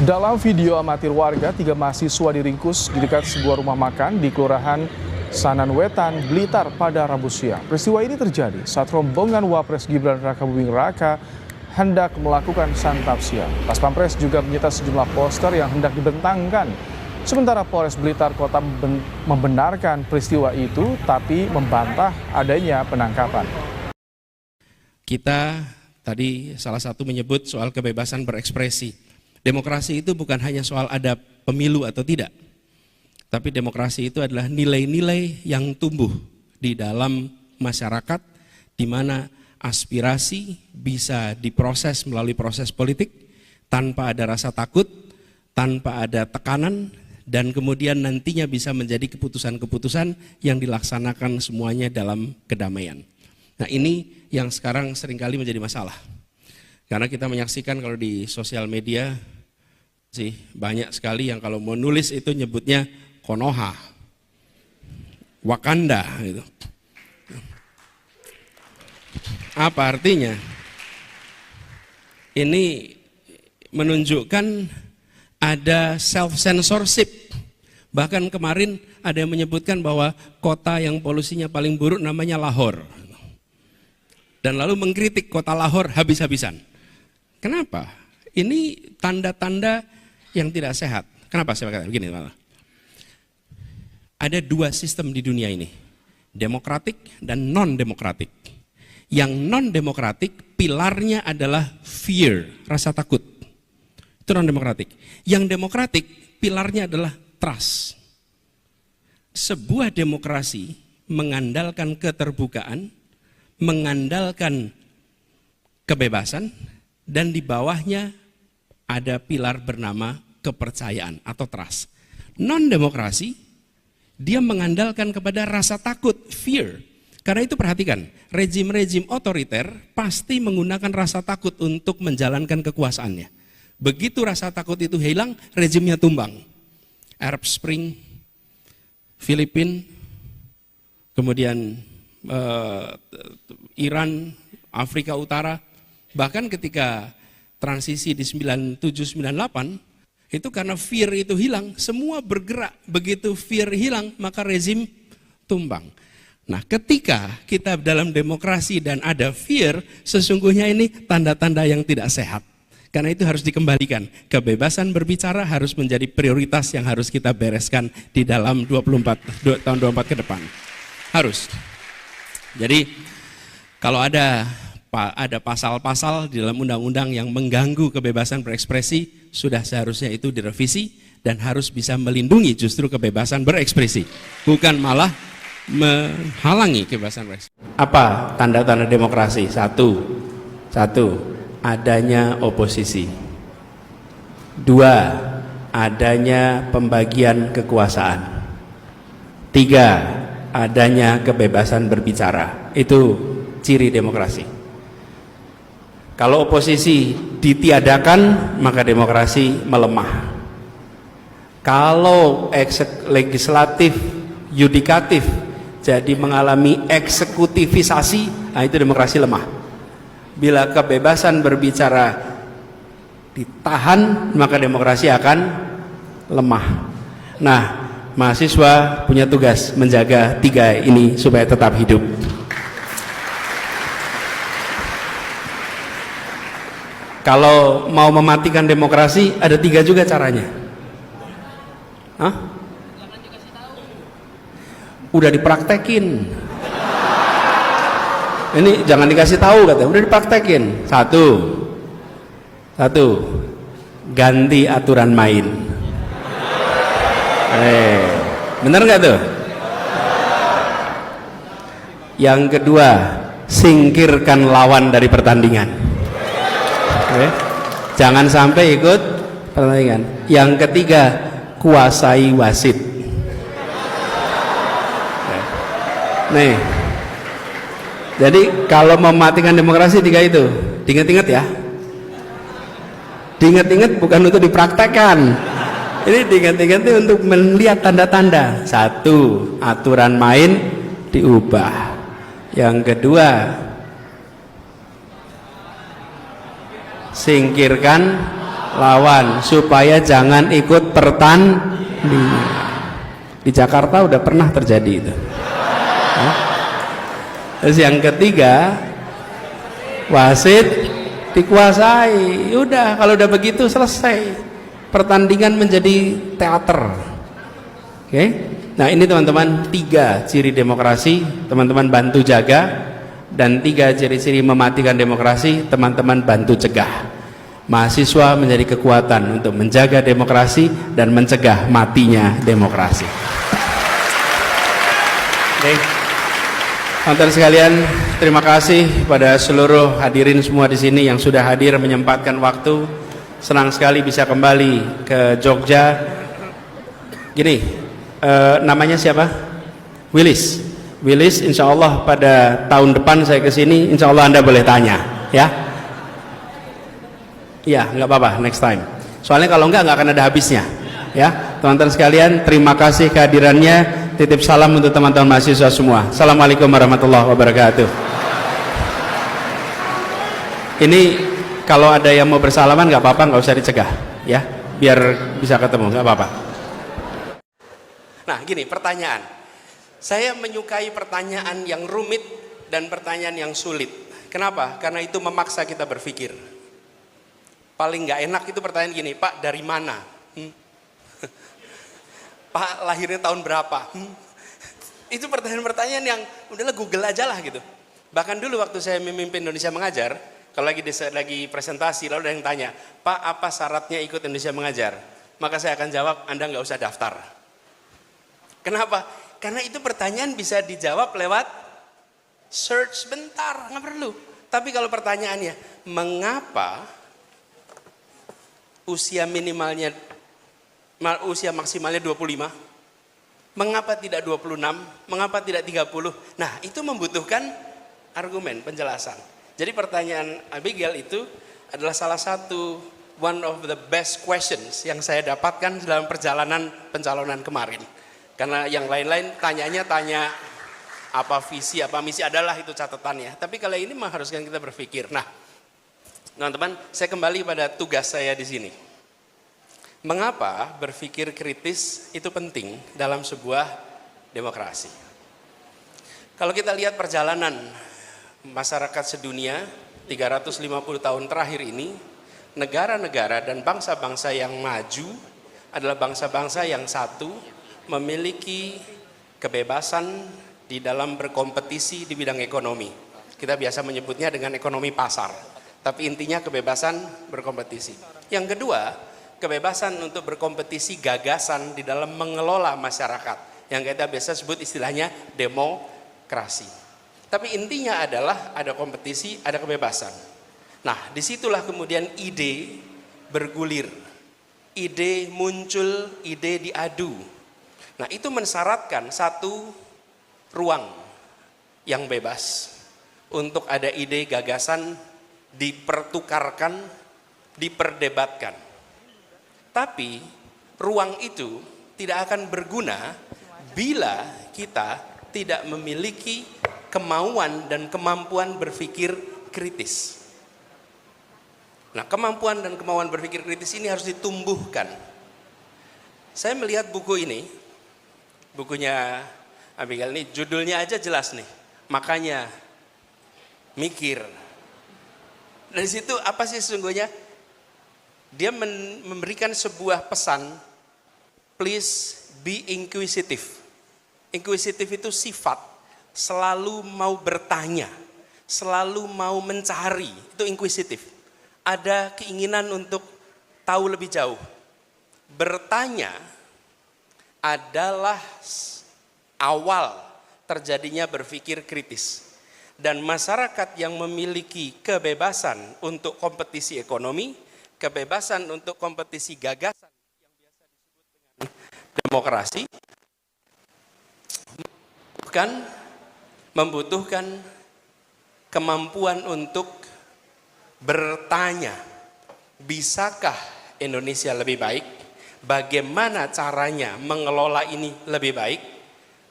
Dalam video amatir warga, 3 mahasiswa diringkus di dekat sebuah rumah makan di Kelurahan Sananwetan, Blitar pada Rabu siang. Peristiwa ini terjadi saat rombongan Wapres Gibran Rakabuming Raka hendak melakukan santap siang. Pas Pampres juga menyita sejumlah poster yang hendak dibentangkan. Sementara Polres Blitar Kota membenarkan peristiwa itu, tapi membantah adanya penangkapan. Kita tadi salah satu menyebut soal kebebasan berekspresi. Demokrasi itu bukan hanya soal ada pemilu atau tidak, tapi demokrasi itu adalah nilai-nilai yang tumbuh di dalam masyarakat, di mana aspirasi bisa diproses melalui proses politik tanpa ada rasa takut, tanpa ada tekanan, dan kemudian nantinya bisa menjadi keputusan-keputusan yang dilaksanakan semuanya dalam kedamaian. Nah, ini yang sekarang seringkali menjadi masalah. Karena kita menyaksikan kalau di sosial media sih banyak sekali yang kalau mau nulis itu nyebutnya Konoha, Wakanda gitu. Apa artinya? Ini menunjukkan ada self-censorship. Bahkan kemarin ada yang menyebutkan bahwa kota yang polusinya paling buruk namanya Lahore. Dan lalu mengkritik kota Lahore habis-habisan. Kenapa? Ini tanda-tanda yang tidak sehat. Kenapa saya katakan begini? Ada 2 sistem di dunia ini, demokratik dan non-demokratik. Yang non-demokratik pilarnya adalah fear, rasa takut. Itu non-demokratik. Yang demokratik pilarnya adalah trust. Sebuah demokrasi mengandalkan keterbukaan, mengandalkan kebebasan, dan di bawahnya ada pilar bernama kepercayaan atau trust. Non-demokrasi, dia mengandalkan kepada rasa takut, fear. Karena itu perhatikan, rezim-rezim otoriter pasti menggunakan rasa takut untuk menjalankan kekuasaannya. Begitu rasa takut itu hilang, rezimnya tumbang. Arab Spring, Filipina, kemudian Iran, Afrika Utara, bahkan ketika transisi di 97-98, itu karena fear itu hilang, semua bergerak. Begitu fear hilang, maka rezim tumbang. Nah, ketika kita dalam demokrasi dan ada fear, sesungguhnya ini tanda-tanda yang tidak sehat. Karena itu harus dikembalikan. Kebebasan berbicara harus menjadi prioritas yang harus kita bereskan di dalam tahun 24 ke depan. Harus. Jadi, kalau ada pasal-pasal di dalam undang-undang yang mengganggu kebebasan berekspresi, sudah seharusnya itu direvisi dan harus bisa melindungi justru kebebasan berekspresi, bukan malah menghalangi kebebasan berekspresi. Apa tanda-tanda demokrasi? Satu, adanya oposisi. 2, adanya pembagian kekuasaan. 3, adanya kebebasan berbicara. Itu ciri demokrasi. Kalau oposisi ditiadakan, maka demokrasi melemah. Kalau legislatif, yudikatif, jadi mengalami eksekutifisasi, nah itu demokrasi lemah. Bila kebebasan berbicara ditahan, maka demokrasi akan lemah. Nah, mahasiswa punya tugas menjaga 3 ini supaya tetap hidup. Kalau mau mematikan demokrasi, ada 3 juga caranya. Hah? Udah dipraktekin. Ini jangan dikasih tahu katanya, udah dipraktekin. Satu, ganti aturan main. Bener nggak tuh? Yang kedua, singkirkan lawan dari pertandingan. Jangan sampai ikut pertandingan. Yang ketiga, kuasai wasit. Nih, jadi kalau mematikan demokrasi 3 itu, diingat-ingat ya. Diingat-ingat bukan untuk dipraktekkan. Ini diingat-ingat untuk melihat tanda-tanda. 1, aturan main diubah. Yang kedua, singkirkan lawan supaya jangan ikut pertandingan. Di Jakarta udah pernah terjadi itu. Ya. Terus yang ketiga, wasit dikuasai. Udah, kalau udah begitu selesai. Pertandingan menjadi teater. Oke. Nah, ini teman-teman 3 ciri demokrasi, teman-teman bantu jaga, dan 3 ciri-ciri mematikan demokrasi, teman-teman bantu cegah. Mahasiswa menjadi kekuatan untuk menjaga demokrasi dan mencegah matinya demokrasi. Oke. Teman-teman sekalian, terima kasih pada seluruh hadirin semua di sini yang sudah hadir menyempatkan waktu. Senang sekali bisa kembali ke Jogja. Gini, namanya siapa? Willis. Willis, insya Allah pada tahun depan saya kesini, insya Allah Anda boleh tanya, ya. Iya, nggak apa-apa, next time. Soalnya kalau nggak akan ada habisnya, ya. Teman-teman sekalian, terima kasih kehadirannya. Titip salam untuk teman-teman mahasiswa semua. Assalamualaikum warahmatullahi wabarakatuh. Ini kalau ada yang mau bersalaman nggak apa-apa, nggak usah dicegah, ya. Biar bisa ketemu, nggak apa-apa. Nah, gini pertanyaan. Saya menyukai pertanyaan yang rumit dan pertanyaan yang sulit. Kenapa? Karena itu memaksa kita berpikir. Paling nggak enak itu pertanyaan gini, Pak dari mana? Pak lahirnya tahun berapa? Itu pertanyaan-pertanyaan yang udahlah Google aja lah gitu. Bahkan dulu waktu saya memimpin Indonesia Mengajar, kalau lagi presentasi lalu ada yang tanya, Pak apa syaratnya ikut Indonesia Mengajar? Maka saya akan jawab, Anda nggak usah daftar. Kenapa? Karena itu pertanyaan bisa dijawab lewat search bentar, nggak perlu. Tapi kalau pertanyaannya, mengapa usia maksimalnya 25? Mengapa tidak 26? Mengapa tidak 30? Nah, itu membutuhkan argumen, penjelasan. Jadi pertanyaan Abigail itu adalah salah satu one of the best questions yang saya dapatkan dalam perjalanan pencalonan kemarin. Karena yang lain-lain tanya apa visi, apa misi adalah itu catatannya. Tapi kalau ini mengharuskan kita berpikir. Nah, teman-teman, saya kembali pada tugas saya di sini. Mengapa berpikir kritis itu penting dalam sebuah demokrasi? Kalau kita lihat perjalanan masyarakat sedunia 350 tahun terakhir ini, negara-negara dan bangsa-bangsa yang maju adalah bangsa-bangsa yang satu, memiliki kebebasan di dalam berkompetisi di bidang ekonomi. Kita biasa menyebutnya dengan ekonomi pasar, tapi intinya kebebasan berkompetisi. Yang kedua, kebebasan untuk berkompetisi gagasan di dalam mengelola masyarakat, yang kita biasa sebut istilahnya demokrasi. Tapi intinya adalah ada kompetisi, ada kebebasan. Nah, disitulah kemudian ide bergulir, ide muncul, ide diadu. Nah, itu mensyaratkan satu ruang yang bebas untuk ada ide gagasan dipertukarkan, diperdebatkan. Tapi ruang itu tidak akan berguna bila kita tidak memiliki kemauan dan kemampuan berpikir kritis. Nah, kemampuan dan kemauan berpikir kritis ini harus ditumbuhkan. Saya melihat buku ini, bukunya Abigail ini, judulnya aja jelas nih, makanya mikir. Dari situ apa sih sesungguhnya? Dia memberikan sebuah pesan, please be inquisitive. Inquisitive itu sifat, selalu mau bertanya, selalu mau mencari, itu inquisitive. Ada keinginan untuk tahu lebih jauh. Bertanya adalah awal terjadinya berpikir kritis. Dan masyarakat yang memiliki kebebasan untuk kompetisi ekonomi, kebebasan untuk kompetisi gagasan yang biasa disebut dengan demokrasi, membutuhkan kemampuan untuk bertanya, bisakah Indonesia lebih baik? Bagaimana caranya mengelola ini lebih baik?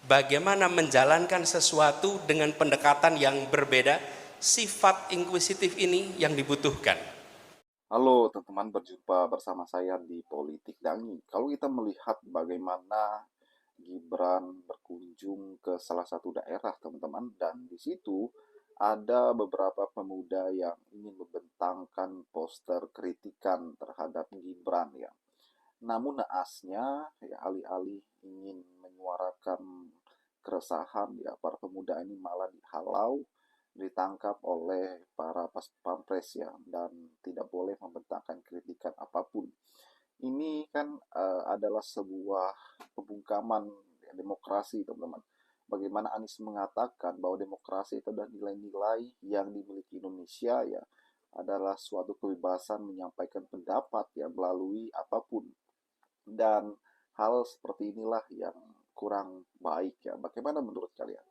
Bagaimana menjalankan sesuatu dengan pendekatan yang berbeda? Sifat inkuisitif ini yang dibutuhkan. Halo teman-teman, berjumpa bersama saya di Politik Dangi. Kalau kita melihat bagaimana Gibran berkunjung ke salah satu daerah, teman-teman, dan di situ ada beberapa pemuda yang ingin membentangkan poster kritikan terhadap Gibran ya. Namun naasnya, ya alih-alih ingin menyuarakan keresahan, ya para pemuda ini malah dihalau, ditangkap oleh para pas pampres ya, dan tidak boleh membentangkan kritikan apapun. Ini kan adalah sebuah pembungkaman ya, demokrasi, teman-teman. Bagaimana Anies mengatakan bahwa demokrasi itu adalah nilai-nilai yang dimiliki Indonesia ya, adalah suatu kebebasan menyampaikan pendapat ya melalui apapun. Dan hal seperti inilah yang kurang baik ya. Bagaimana menurut kalian?